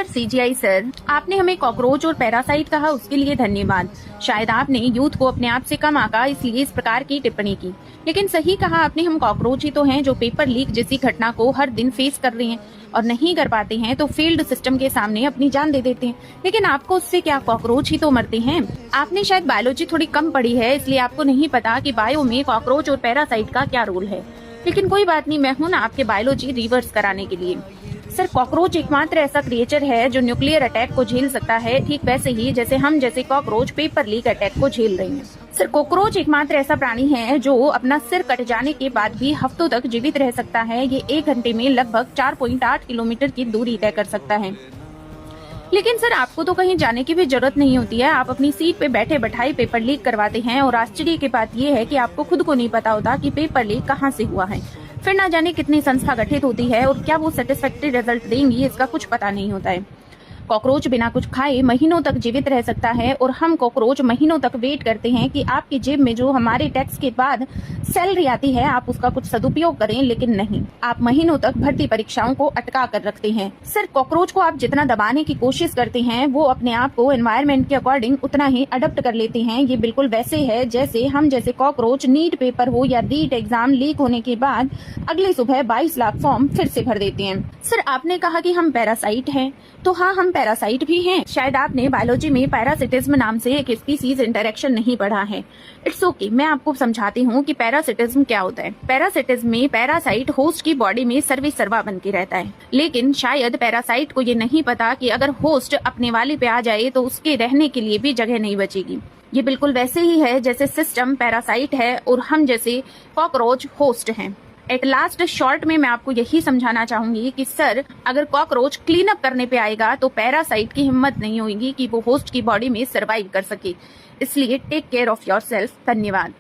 Dear CGI sir, आपने हमें cockroach और पैरासाइट कहा, उसके लिए धन्यवाद। शायद आपने यूथ को अपने आप से कम आंका, इसलिए इस प्रकार की टिप्पणी की। लेकिन सही कहा आपने, हम कॉकरोच ही तो हैं जो पेपर लीक जैसी घटना को हर दिन फेस कर रहे हैं, और नहीं कर पाते हैं तो फील्ड सिस्टम के सामने अपनी जान दे देते हैं। लेकिन आपको उससे क्या, कॉकरोच ही तो मरते हैं। आपने शायद बायोलॉजी थोड़ी कम पढ़ी है, इसलिए आपको नहीं पता कि बायो में कॉकरोच और पैरासाइट का क्या रोल है। लेकिन कोई बात नहीं, मैं हूं ना आपके बायोलॉजी रिवर्स कराने के लिए। सर, कॉकरोच एकमात्र ऐसा क्रिएचर है जो न्यूक्लियर अटैक को झेल सकता है, ठीक वैसे ही जैसे हम जैसे कॉकरोच पेपर लीक अटैक को झेल रहे हैं। सर, कॉकरोच एकमात्र ऐसा प्राणी है जो अपना सिर कट जाने के बाद भी हफ्तों तक जीवित रह सकता है। ये 1 घंटे में लगभग 4.8 किलोमीटर की दूरी तय कर सकता है। लेकिन सर, आपको तो कहीं जाने की भी जरूरत नहीं होती है, आप अपनी सीट पे बैठे बैठाए पेपर लीक करवाते हैं। और आश्चर्य की बात यह है कि आपको खुद को नहीं पता होता कि पेपर लीक कहाँ से हुआ है। फिर ना जाने कितनी संस्था गठित होती है और क्या वो सेटिस्फैक्टरी रिजल्ट देंगी, इसका कुछ पता नहीं होता है। कॉकरोच बिना कुछ खाए महीनों तक जीवित रह सकता है, और हम कॉकरोच महीनों तक वेट करते हैं कि आपकी जेब में जो हमारे टैक्स के बाद सैलरी आती है आप उसका कुछ सदुपयोग करें। लेकिन नहीं, आप महीनों तक भर्ती परीक्षाओं को अटका कर रखते हैं। सर, कॉकरोच को आप जितना दबाने की कोशिश करते हैं वो अपने आप को एनवायरमेंट के अकॉर्डिंग उतना ही अडप्ट कर लेते हैं। ये बिल्कुल वैसे है जैसे हम जैसे कॉकरोच नीट पेपर हो या रीट एग्जाम लीक होने के बाद अगली सुबह 22 लाख फॉर्म फिर से भर देते हैं। सर, आपने कहा कि हम पैरासाइट हैं, तो हाँ, हम पैरासाइट भी हैं। शायद आपने बायोलॉजी में पैरासिटिज्म नाम से एक स्पीसीज इंटरेक्शन नहीं पढ़ा है। इट्स ओके, मैं आपको समझाती हूँ कि पैरासिटिज्म क्या होता है। पैरासिटिज्म में पैरासाइट होस्ट की बॉडी में सर्वे सर्वा बन के रहता है, लेकिन शायद पैरासाइट को ये नहीं पता कि अगर होस्ट अपने वाले पे आ जाए तो उसके रहने के लिए भी जगह नहीं बचेगी। ये बिल्कुल वैसे ही है जैसे सिस्टम पैरासाइट है और हम जैसे कॉकरोच होस्ट हैं। एट लास्ट शॉर्ट में मैं आपको यही समझाना चाहूंगी कि सर, अगर कॉकरोच क्लीन अप करने पे आएगा तो पैरासाइट की हिम्मत नहीं होगी कि वो होस्ट की बॉडी में सरवाइव कर सके। इसलिए टेक केयर ऑफ योरसेल्फ। धन्यवाद।